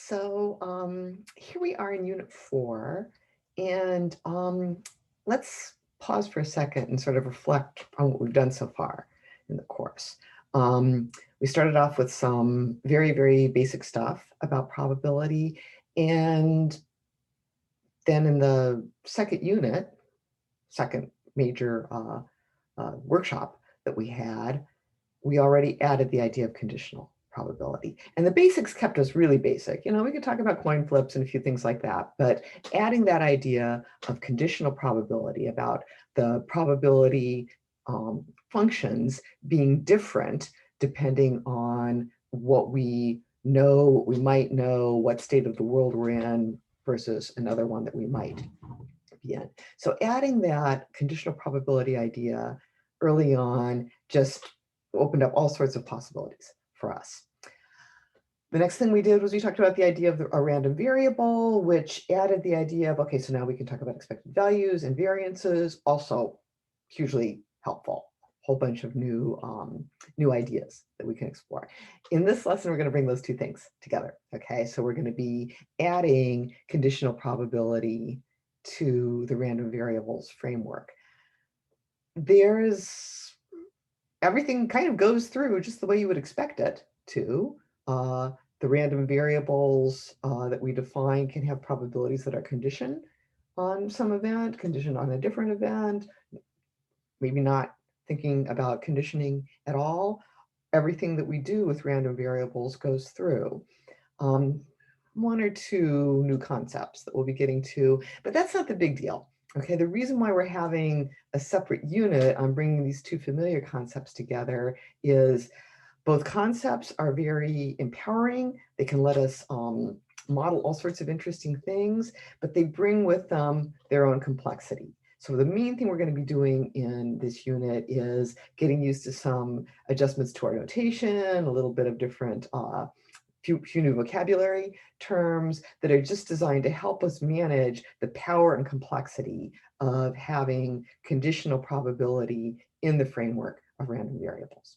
Here we are in Unit 4, and let's pause for a second and sort of reflect on what we've done so far in the course. We started off with some very, very basic stuff about probability, and then in the second unit, second major workshop that we had, we already added the idea of conditional probability. And the basics kept us really basic. You know, we could talk about coin flips and a few things like that, but adding that idea of conditional probability, about the probability functions being different depending on what we know, what we might know, what state of the world we're in versus another one that we might be in. So adding that conditional probability idea early on just opened up all sorts of possibilities for us. The next thing we did was we talked about the idea of a random variable, which added the idea of, okay, so now we can talk about expected values and variances, also hugely helpful. Whole bunch of new ideas that we can explore. In this lesson, we're going to bring those two things together. Okay, so we're going to be adding conditional probability to the random variables framework. Everything kind of goes through just the way you would expect it to. The random variables that we define can have probabilities that are conditioned on some event, conditioned on a different event, maybe not thinking about conditioning at all. Everything that we do with random variables goes through. One or two new concepts that we'll be getting to, but that's not the big deal. Okay, the reason why we're having a separate unit on bringing these two familiar concepts together is both concepts are very empowering. They can let us model all sorts of interesting things, but they bring with them their own complexity. So the main thing we're going to be doing in this unit is getting used to some adjustments to our notation, a little bit of different few new vocabulary terms that are just designed to help us manage the power and complexity of having conditional probability in the framework of random variables.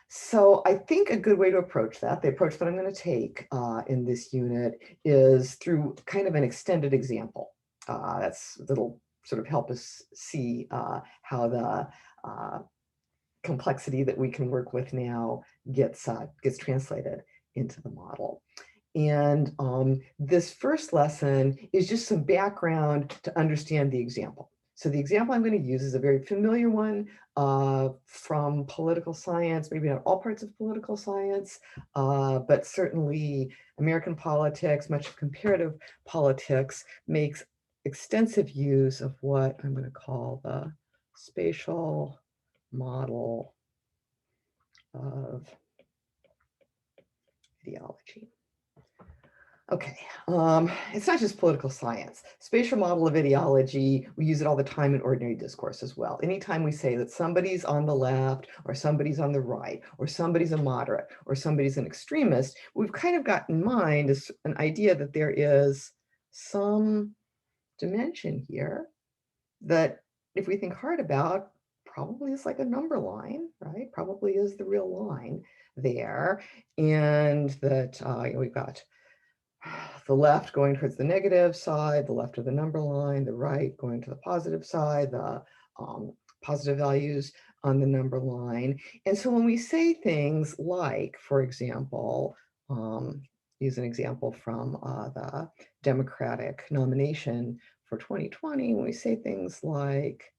So I think a good way to approach that, the approach that I'm going to take in this unit, is through kind of an extended example. That'll sort of help us see how the complexity that we can work with now gets translated into the model. And this first lesson is just some background to understand the example. So the example I'm going to use is a very familiar one from political science, maybe not all parts of political science, but certainly American politics, much of comparative politics, makes extensive use of what I'm going to call the spatial model of ideology. Okay, it's not just political science. Spatial model of ideology, we use it all the time in ordinary discourse as well. Anytime we say that somebody's on the left, or somebody's on the right, or somebody's a moderate, or somebody's an extremist, we've kind of got in mind is an idea that there is some dimension here that, if we think hard about, probably is like a number line, right? Probably is the real line there. And that we've got the left going towards the negative side, the left of the number line, the right going to the positive side, the positive values on the number line. And so when we say things like, for example, use an example from the Democratic nomination for 2020, when we say things like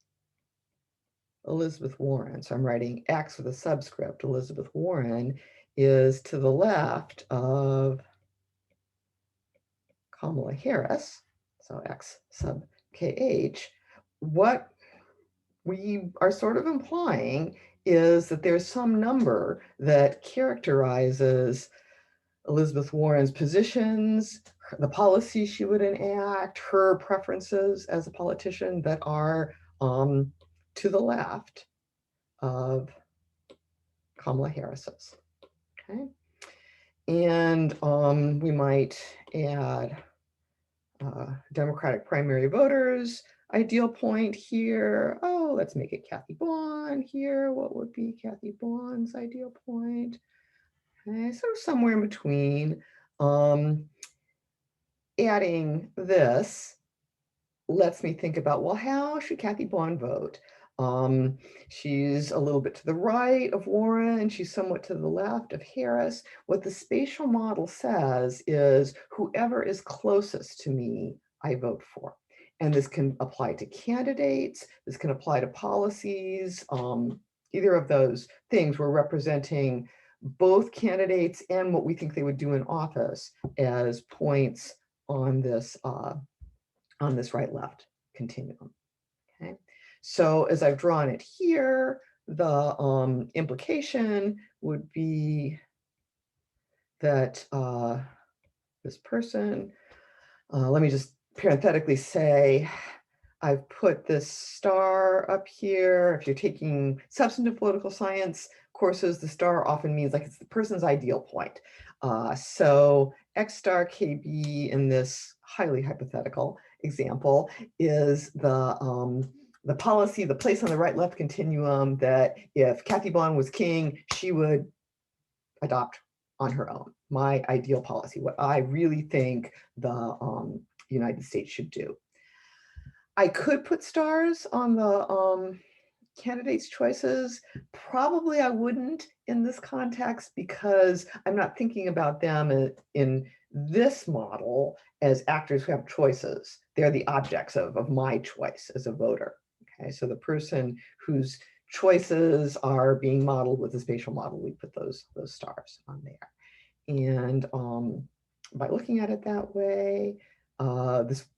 Elizabeth Warren, so I'm writing X with a subscript, Elizabeth Warren is to the left of Kamala Harris, so X sub KH, what we are sort of implying is that there's some number that characterizes Elizabeth Warren's positions, the policies she would enact, her preferences as a politician that are to the left of Kamala Harris's. Okay, and we might add Democratic primary voters ideal point here. Oh, let's make it Kathy Bond here. What would be Kathy Bond's ideal point? Okay, so somewhere in between Adding this lets me think about, well, how should Kathy Bond vote? She's a little bit to the right of Warren, she's somewhat to the left of Harris. What the spatial model says is whoever is closest to me, I vote for. And this can apply to candidates, this can apply to policies, either of those things. We're representing both candidates and what we think they would do in office as points on this right-left continuum. Okay, so as I've drawn it here, the implication would be that this person, let me just parenthetically say, I've put this star up here. If you're taking substantive political science courses, the star often means like it's the person's ideal point. So X star KB in this highly hypothetical example is the policy, the place on the right-left continuum that if Kathy Bond was king, she would adopt on her own. My ideal policy, what I really think the United States should do. I could put stars on the candidates' choices. Probably I wouldn't in this context because I'm not thinking about them in this model as actors who have choices. They're the objects of my choice as a voter. Okay, so the person whose choices are being modeled with the spatial model, we put those stars on there. And by looking at it that way,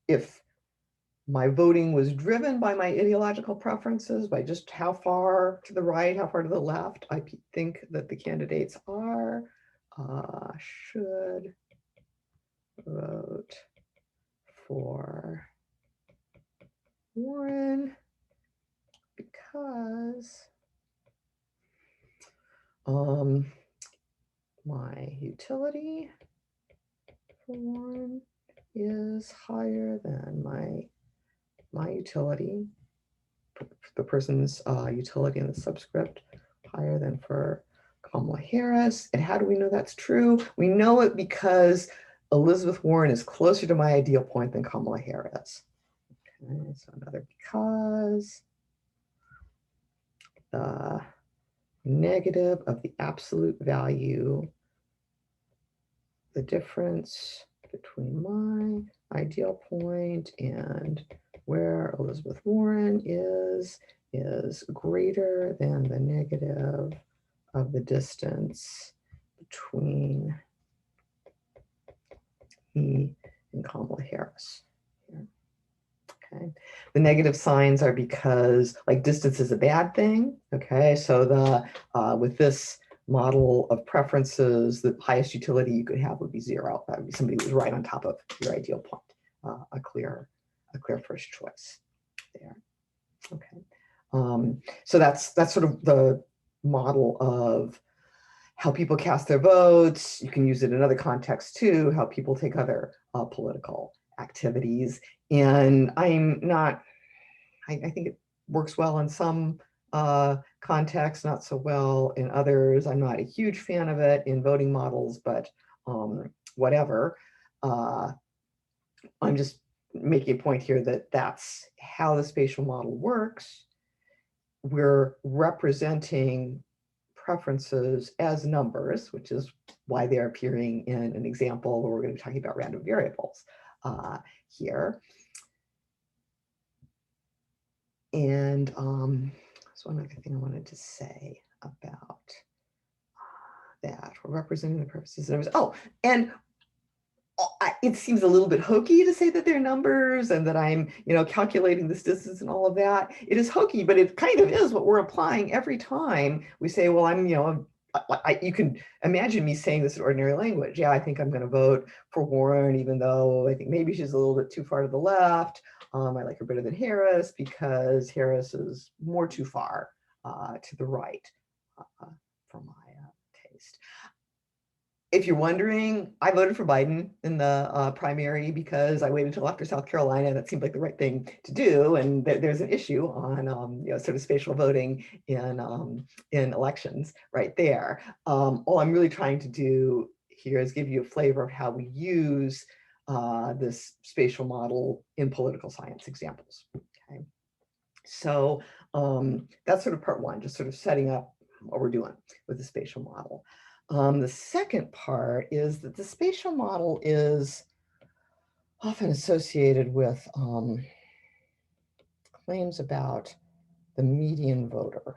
if my voting was driven by my ideological preferences, by just how far to the right, how far to the left I think that the candidates are, should vote for Warren because my utility for Warren is higher than my utility, the person's utility in the subscript, higher than for Kamala Harris. And how do we know that's true? We know it because Elizabeth Warren is closer to my ideal point than Kamala Harris. Okay, so another because the negative of the absolute value, the difference between my ideal point and where Elizabeth Warren is greater than the negative of the distance between me and Kamala Harris. Here. Okay, the negative signs are because like distance is a bad thing. Okay, so the with this model of preferences, the highest utility you could have would be 0. That would be somebody who's right on top of your ideal point, a clear first choice there. Okay, so that's sort of the model of how people cast their votes. You can use it in other contexts too, how people take other political activities. And I'm not, I think it works well in some contexts, not so well in others. I'm not a huge fan of it in voting models, but whatever. I'm just making a point here that that's how the spatial model works. We're representing preferences as numbers, which is why they're appearing in an example where we're going to be talking about random variables here. And so one other thing I wanted to say about that, we're representing the preferences of numbers. Oh, and it seems a little bit hokey to say that they're numbers and that I'm, calculating this distance and all of that. It is hokey, but it kind of is what we're applying every time we say, well, I'm, you can imagine me saying this in ordinary language. Yeah, I think I'm going to vote for Warren, even though I think maybe she's a little bit too far to the left. I like her better than Harris because Harris is more too far to the right for my taste. If you're wondering, I voted for Biden in the primary because I waited until after South Carolina. That seemed like the right thing to do. And there's an issue on sort of spatial voting in elections right there. All I'm really trying to do here is give you a flavor of how we use this spatial model in political science examples. Okay, so that's sort of part one, just sort of setting up what we're doing with the spatial model. The second part is that the spatial model is often associated with claims about the median voter,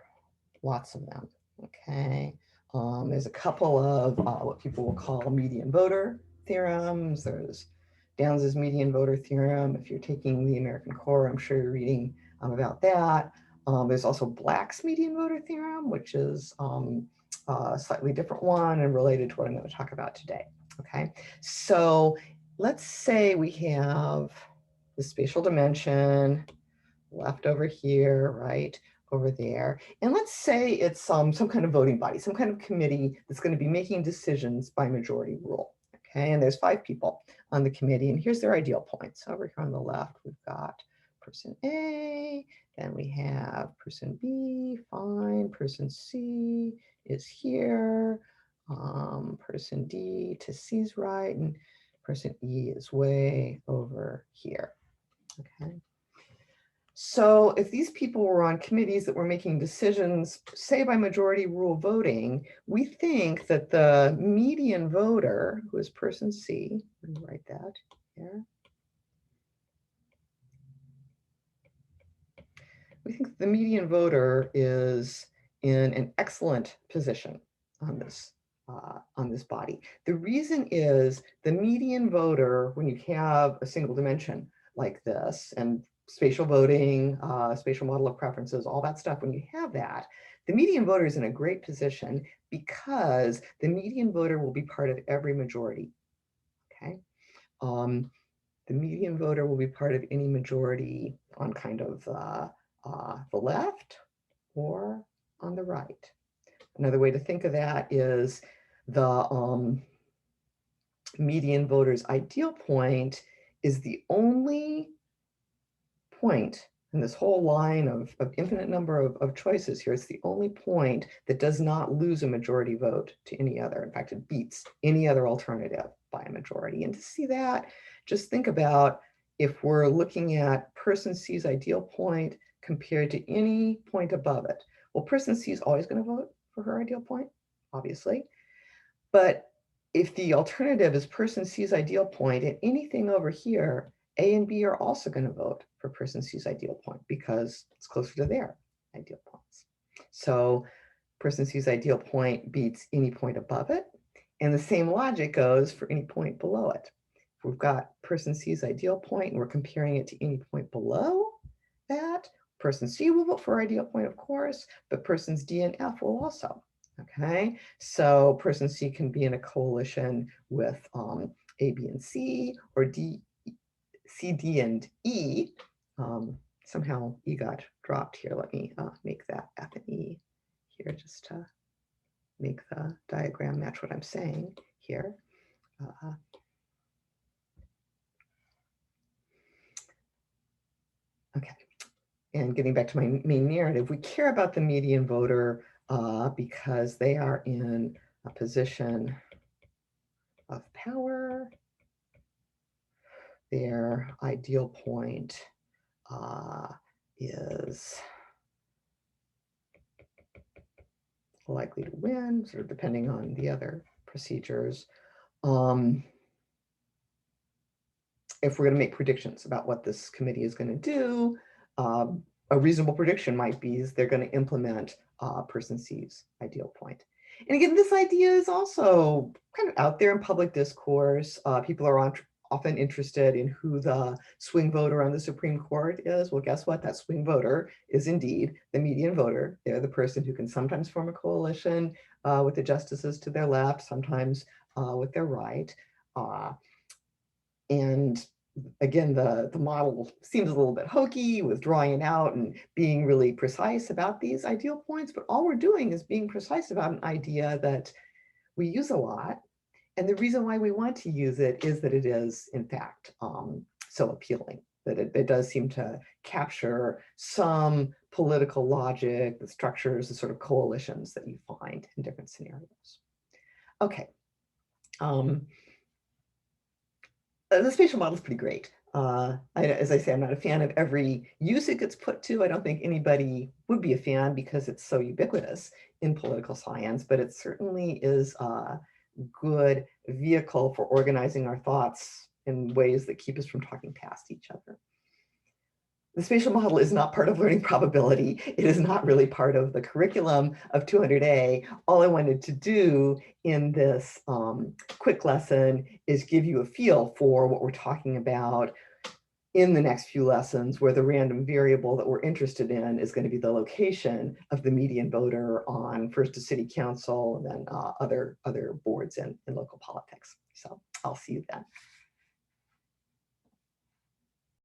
lots of them, okay? There's a couple of what people will call median voter theorems. There's Downes's median voter theorem. If you're taking the American Core, I'm sure you're reading about that. There's also Black's median voter theorem, which is a slightly different one and related to what I'm going to talk about today, okay? So let's say we have the spatial dimension left over here, right over there. And let's say it's some kind of voting body, some kind of committee that's going to be making decisions by majority rule. Okay, and there's 5 people on the committee, and here's their ideal points. Over here on the left, we've got person A, then we have person B, fine, person C is here, person D to C's right, and person E is way over here. Okay. So if these people were on committees that were making decisions, say by majority rule voting, we think that the median voter, who is person C, let me write that here. We think the median voter is in an excellent position on this body. The reason is the median voter, when you have a single dimension like this, and spatial voting, spatial model of preferences, all that stuff, when you have that, the median voter is in a great position because the median voter will be part of every majority, okay? The median voter will be part of any majority on kind of the left or on the right. Another way to think of that is the median voter's ideal point is the only point in this whole line of infinite number of choices here. It's the only point that does not lose a majority vote to any other. In fact, it beats any other alternative by a majority. And to see that, just think about if we're looking at person C's ideal point compared to any point above it. Well, person C is always going to vote for her ideal point, obviously. But if the alternative is person C's ideal point and anything over here, A and B are also going to vote for person C's ideal point because it's closer to their ideal points. So person C's ideal point beats any point above it. And the same logic goes for any point below it. If we've got person C's ideal point and we're comparing it to any point below that, person C will vote for ideal point, of course, but persons D and F will also. Okay, so person C can be in a coalition with A, B, and C, or D, C, D, and E. Somehow E got dropped here. Let me make that F and E here just to make the diagram match what I'm saying here. Okay, and getting back to my main narrative, we care about the median voter because they are in a position of power. Their ideal point is likely to win, sort of depending on the other procedures. If we're going to make predictions about what this committee is going to do, a reasonable prediction might be is they're going to implement person C's ideal point. And again, this idea is also kind of out there in public discourse. People are often interested in who the swing voter on the Supreme Court is. Well, guess what? That swing voter is indeed the median voter. They're the person who can sometimes form a coalition with the justices to their left, sometimes with their right. And again, the model seems a little bit hokey with drawing it out and being really precise about these ideal points, but all we're doing is being precise about an idea that we use a lot. And the reason why we want to use it is that it is, in fact, so appealing, that it does seem to capture some political logic, the structures, the sort of coalitions that you find in different scenarios. Okay, The spatial model is pretty great. As I say, I'm not a fan of every use it gets put to. I don't think anybody would be a fan because it's so ubiquitous in political science, but it certainly is a good vehicle for organizing our thoughts in ways that keep us from talking past each other. The spatial model is not part of learning probability. It is not really part of the curriculum of 200A. All I wanted to do in this quick lesson is give you a feel for what we're talking about in the next few lessons, where the random variable that we're interested in is going to be the location of the median voter on first a city council and then other boards in local politics. So I'll see you then.